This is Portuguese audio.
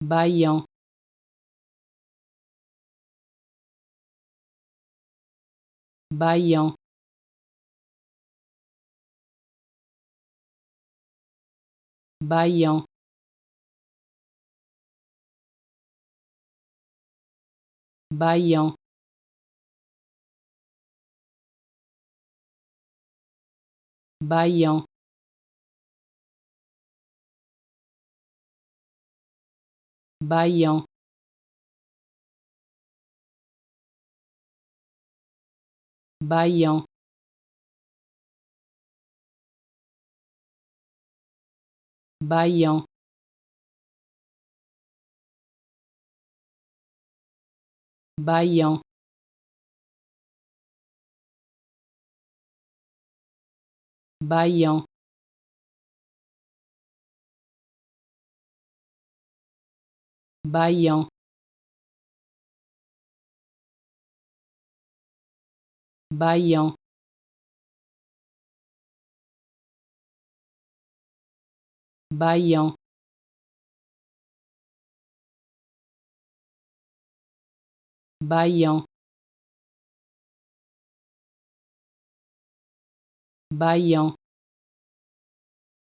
Baião, Baião, Baião, Baião, Baião, Baião, Baião, Baião, Baião, Baião, Baião, Baião, Baião, Baião, Baião,